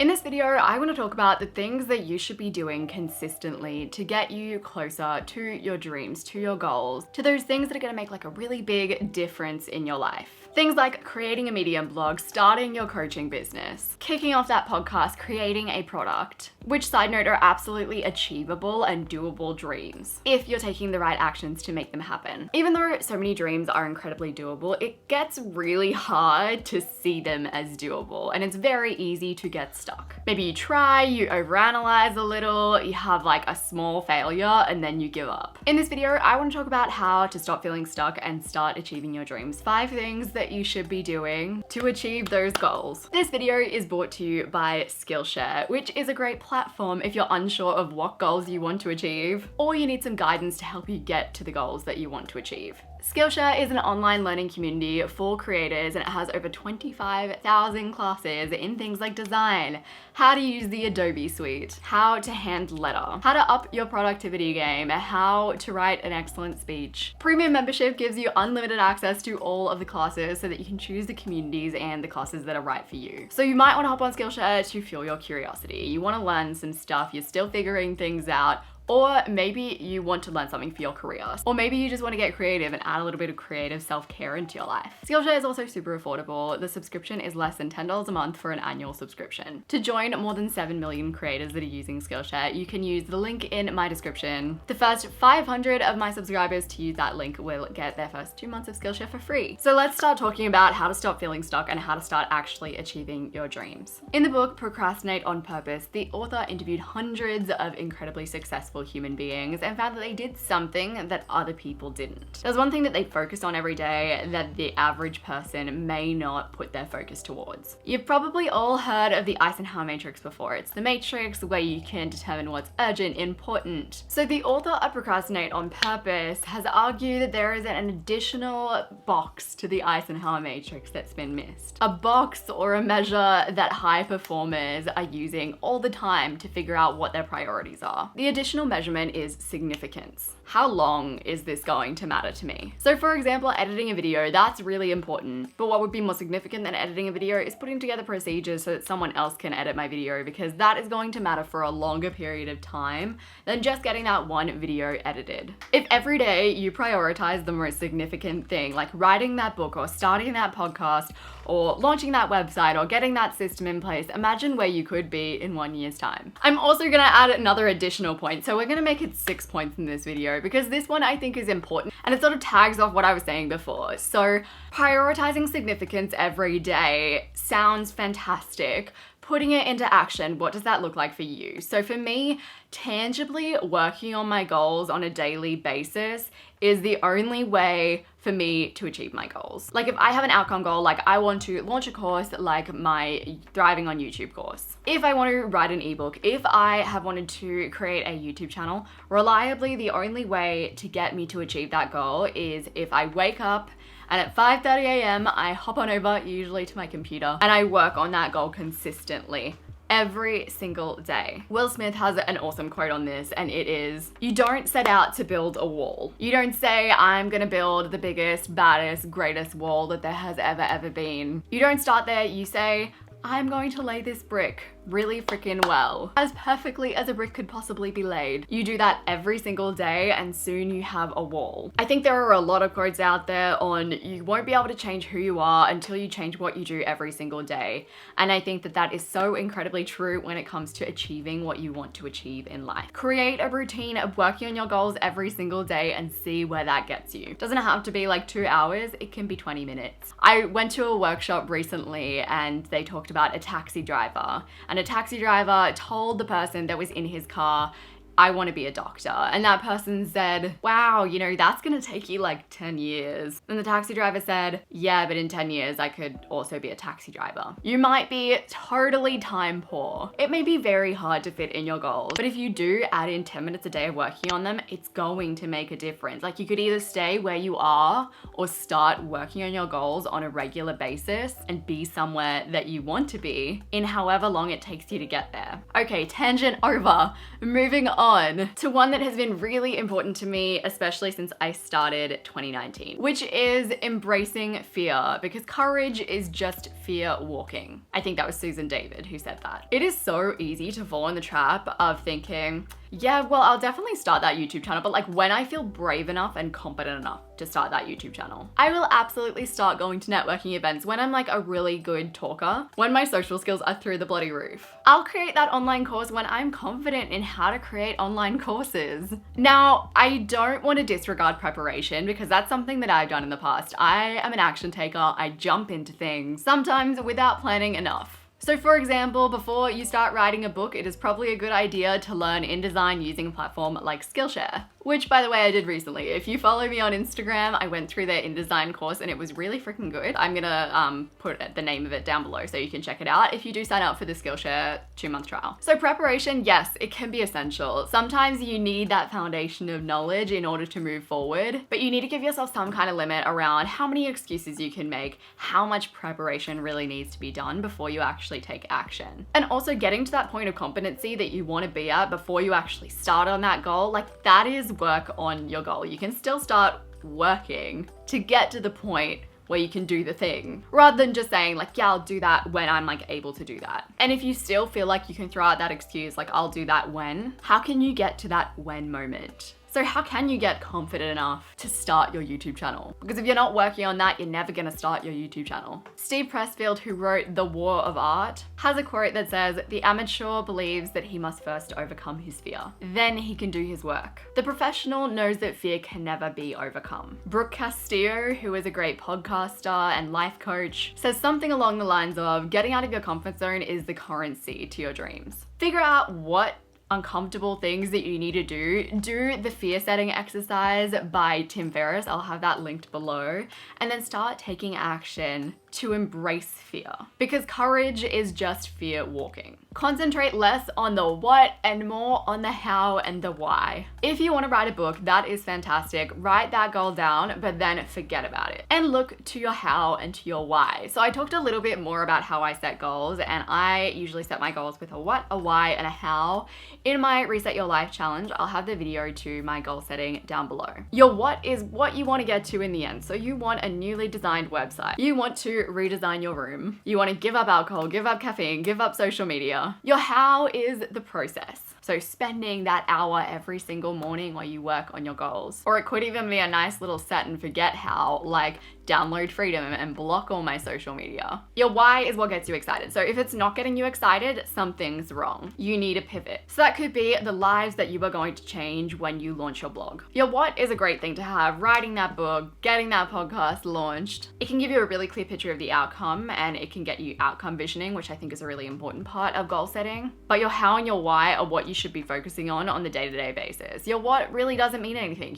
In this video, I want to talk about the things that you should be doing consistently to get you closer to your dreams, to your goals, to those things that are going to make like a really big difference in your life. Things like creating a Medium blog, starting your coaching business, kicking off that podcast, creating a product, which, side note, are absolutely achievable and doable dreams if you're taking the right actions to make them happen. Even though so many dreams are incredibly doable, it gets really hard to see them as doable, and it's very easy to get stuck. Maybe you try, you overanalyze a little, you have like a small failure, and then you give up. In this video, I want to talk about how to stop feeling stuck and start achieving your dreams. 5 things that you should be doing to achieve those goals. This video is brought to you by Skillshare, which is a great platform if you're unsure of what goals you want to achieve, or you need some guidance to help you get to the goals that you want to achieve. Skillshare is an online learning community for creators, and it has over 25,000 classes in things like design, how to use the Adobe suite, how to hand letter, how to up your productivity game, how to write an excellent speech. Premium membership gives you unlimited access to all of the classes so that you can choose the communities and the classes that are right for you. So you might want to hop on Skillshare to fuel your curiosity. You want to learn some stuff, you're still figuring things out, or maybe you want to learn something for your career. Or maybe you just want to get creative and add a little bit of creative self-care into your life. Skillshare is also super affordable. The subscription is less than $10 a month for an annual subscription. To join more than 7 million creators that are using Skillshare, you can use the link in my description. The first 500 of my subscribers to use that link will get their first 2 months of Skillshare for free. So let's start talking about how to stop feeling stuck and how to start actually achieving your dreams. In the book, Procrastinate on Purpose, the author interviewed hundreds of incredibly successful human beings and found that they did something that other people didn't. There's one thing that they focused on every day that the average person may not put their focus towards. You've probably all heard of the Eisenhower matrix before. It's the matrix where you can determine what's urgent, important. So the author of Procrastinate on Purpose has argued that there is an additional box to the Eisenhower matrix that's been missed. A box or a measure that high performers are using all the time to figure out what their priorities are. The additional measurement is significance. How long is this going to matter to me? So for example, editing a video, that's really important. But what would be more significant than editing a video is putting together procedures so that someone else can edit my video, because that is going to matter for a longer period of time than just getting that one video edited. If every day you prioritize the most significant thing, like writing that book or starting that podcast or launching that website or getting that system in place, imagine where you could be in 1 year's time. I'm also gonna add another additional point. So we're gonna make it 6 points in this video because this one I think is important and it sort of tags off what I was saying before. So prioritizing significance every day sounds fantastic. Putting it into action, what does that look like for you? So for me, tangibly working on my goals on a daily basis is the only way for me to achieve my goals. Like if I have an outcome goal, like I want to launch a course like my Thriving on YouTube course. If I want to write an ebook, if I have wanted to create a YouTube channel, reliably the only way to get me to achieve that goal is if I wake up and at 5:30 a.m. I hop on over usually to my computer and I work on that goal consistently every single day. Will Smith has an awesome quote on this, and it is, you don't set out to build a wall. You don't say, I'm gonna build the biggest, baddest, greatest wall that there has ever been. You don't start there, you say, I'm going to lay this brick really freaking well, as perfectly as a brick could possibly be laid. You do that every single day and soon you have a wall. I think there are a lot of quotes out there on you won't be able to change who you are until you change what you do every single day. And I think that that is so incredibly true when it comes to achieving what you want to achieve in life. Create a routine of working on your goals every single day and see where that gets you. Doesn't have to be like 2 hours, it can be 20 minutes. I went to a workshop recently and they talked about a taxi driver. And a taxi driver told the person that was in his car, I want to be a doctor. And that person said, wow, you know, that's gonna take you like 10 years. And the taxi driver said, yeah, but in 10 years, I could also be a taxi driver. You might be totally time poor. It may be very hard to fit in your goals, but if you do add in 10 minutes a day of working on them, it's going to make a difference. Like you could either stay where you are or start working on your goals on a regular basis and be somewhere that you want to be in however long it takes you to get there. Okay, tangent over. Moving on to one that has been really important to me, especially since I started 2019, which is embracing fear, because courage is just fear walking. I think that was Susan David who said that. It is so easy to fall in the trap of thinking, yeah, well, I'll definitely start that YouTube channel, but like when I feel brave enough and confident enough to start that YouTube channel, I will absolutely start going to networking events when I'm like a really good talker, when my social skills are through the bloody roof. I'll create that online course when I'm confident in how to create online courses. Now, I don't want to disregard preparation because that's something that I've done in the past. I am an action taker. I jump into things, sometimes without planning enough. So for example, before you start writing a book, it is probably a good idea to learn InDesign using a platform like Skillshare, which by the way, I did recently. If you follow me on Instagram, I went through their InDesign course and it was really freaking good. I'm gonna put the name of it down below so you can check it out if you do sign up for the Skillshare 2-month trial. So preparation, yes, it can be essential. Sometimes you need that foundation of knowledge in order to move forward, but you need to give yourself some kind of limit around how many excuses you can make, how much preparation really needs to be done before you actually take action. And also getting to that point of competency that you want to be at before you actually start on that goal, like that is work on your goal. You can still start working to get to the point where you can do the thing, rather than just saying like, yeah, I'll do that when I'm like able to do that. And if you still feel like you can throw out that excuse, like I'll do that when, how can you get to that when moment? So how can you get confident enough to start your YouTube channel? Because if you're not working on that, you're never gonna start your YouTube channel. Steve Pressfield, who wrote The War of Art, has a quote that says, "The amateur believes that he must first overcome his fear. Then he can do his work. The professional knows that fear can never be overcome." Brooke Castillo, who is a great podcaster and life coach, says something along the lines of, getting out of your comfort zone is the currency to your dreams. Figure out what uncomfortable things that you need to do. Do the fear setting exercise by Tim Ferriss. I'll have that linked below. And then start taking action to embrace fear, because courage is just fear walking. Concentrate less on the what and more on the how and the why. If you want to write a book, that is fantastic. Write that goal down, but then forget about it and look to your how and to your why. So I talked a little bit more about how I set goals, and I usually set my goals with a what, a why, and a how. In my Reset Your Life challenge, I'll have the video to my goal setting down below. Your what is what you want to get to in the end. So you want a newly designed website. You want to redesign your room. You want to give up alcohol, give up caffeine, give up social media. Your how is the process. So spending that hour every single morning while you work on your goals. Or it could even be a nice little set and forget how, like download freedom and block all my social media. Your why is what gets you excited. So if it's not getting you excited, something's wrong. You need a pivot. So that could be the lives that you are going to change when you launch your blog. Your what is a great thing to have. Writing that book, getting that podcast launched. It can give you a really clear picture of the outcome, and it can get you outcome visioning, which I think is a really important part of goal setting. But your how and your why are what you should be focusing on the day-to-day basis. Your what really doesn't mean anything.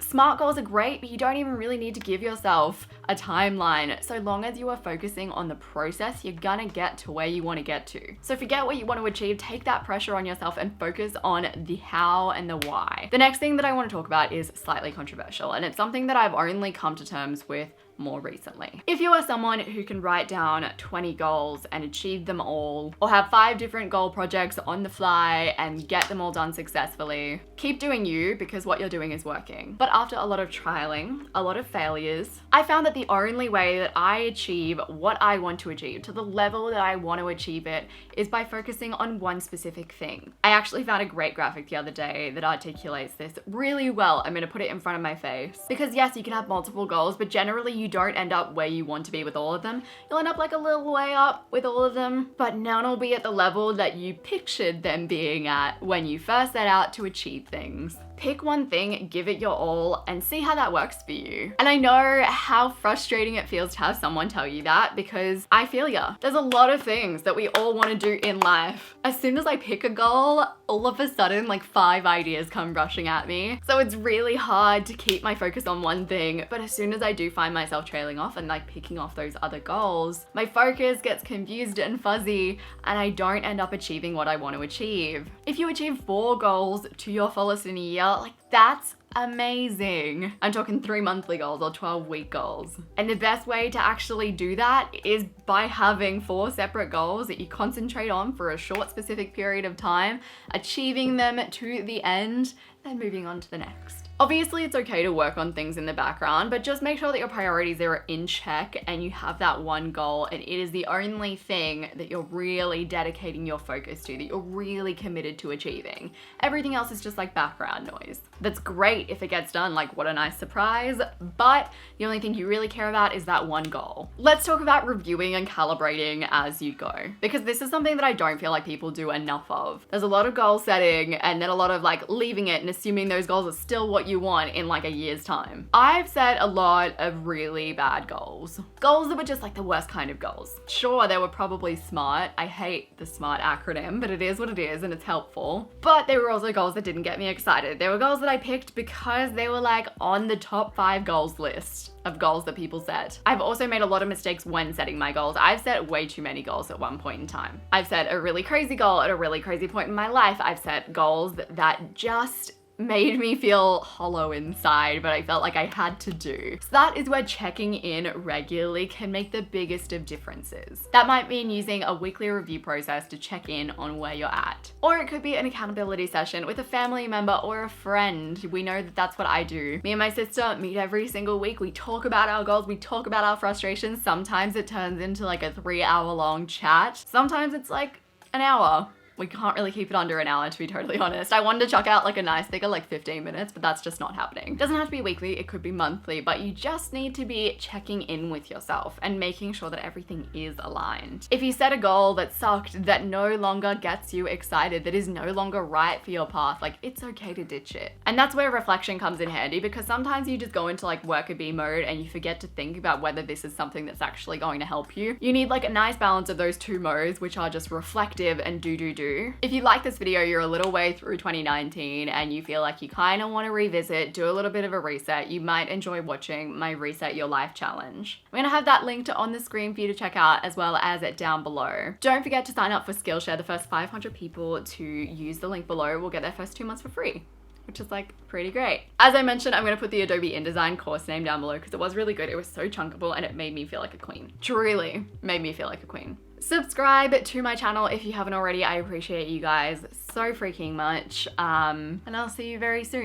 Smart goals are great, but you don't even really need to give yourself a timeline. So long as you are focusing on the process, you're gonna get to where you want to get to. So forget what you want to achieve, take that pressure on yourself and focus on the how and the why. The next thing that I want to talk about is slightly controversial, and it's something that I've only come to terms with more recently. If you are someone who can write down 20 goals and achieve them all, or have 5 different goal projects on the fly and get them all done successfully, keep doing you, because what you're doing is working. But after a lot of trialing, a lot of failures, I found that the only way that I achieve what I want to achieve to the level that I want to achieve it is by focusing on one specific thing. I actually found a great graphic the other day that articulates this really well. I'm gonna put it in front of my face, because yes, you can have multiple goals, but generally you don't end up where you want to be with all of them. You'll end up like a little way up with all of them, but none will be at the level that you pictured them being at when you first set out to achieve things. Pick one thing, give it your all, and see how that works for you. And I know how frustrating it feels to have someone tell you that, because I feel ya. There's a lot of things that we all want to do in life. As soon as I pick a goal, all of a sudden like 5 ideas come rushing at me. So it's really hard to keep my focus on one thing, but as soon as I do find myself trailing off and like picking off those other goals, my focus gets confused and fuzzy, and I don't end up achieving what I want to achieve. If you achieve 4 goals to your fullest in a year, like that's amazing. I'm talking 3 monthly goals or 12-week goals. And the best way to actually do that is by having 4 separate goals that you concentrate on for a short specific period of time, achieving them to the end, then moving on to the next. Obviously, it's okay to work on things in the background, but just make sure that your priorities are in check and you have that one goal and it is the only thing that you're really dedicating your focus to, that you're really committed to achieving. Everything else is just like background noise. That's great if it gets done, like what a nice surprise, but the only thing you really care about is that one goal. Let's talk about reviewing and calibrating as you go, because this is something that I don't feel like people do enough of. There's a lot of goal setting and then a lot of like leaving it and assuming those goals are still what you want in like a year's time. I've set a lot of really bad goals. Goals that were just like the worst kind of goals. Sure, they were probably SMART. I hate the SMART acronym, but it is what it is and it's helpful. But they were also goals that didn't get me excited. They were goals that I picked because they were like on the top 5 goals list of goals that people set. I've also made a lot of mistakes when setting my goals. I've set way too many goals at one point in time. I've set a really crazy goal at a really crazy point in my life. I've set goals that just made me feel hollow inside, but I felt like I had to do. So that is where checking in regularly can make the biggest of differences. That might mean using a weekly review process to check in on where you're at. Or it could be an accountability session with a family member or a friend. We know that that's what I do. Me and my sister meet every single week. We talk about our goals. We talk about our frustrations. Sometimes it turns into like a 3-hour long chat. Sometimes it's like an hour. We can't really keep it under an hour, to be totally honest. I wanted to chuck out like a nice figure, like 15 minutes, but that's just not happening. It doesn't have to be weekly, it could be monthly, but you just need to be checking in with yourself and making sure that everything is aligned. If you set a goal that sucked, that no longer gets you excited, that is no longer right for your path, like it's okay to ditch it. And that's where reflection comes in handy, because sometimes you just go into like worker bee mode and you forget to think about whether this is something that's actually going to help you. You need like a nice balance of those 2 modes, which are just reflective and do. If you like this video, you're a little way through 2019 and you feel like you kind of want to revisit, do a little bit of a reset, you might enjoy watching my Reset Your Life challenge. I'm gonna have that linked on the screen for you to check out, as well as it down below. Don't forget to sign up for Skillshare. The first 500 people to use the link below will get their first 2 months for free, which is like pretty great. As I mentioned, I'm gonna put the Adobe InDesign course name down below because it was really good. It was so chunkable and it made me feel like a queen. Truly made me feel like a queen. Subscribe to my channel if you haven't already. I appreciate you guys so freaking much. And I'll see you very soon.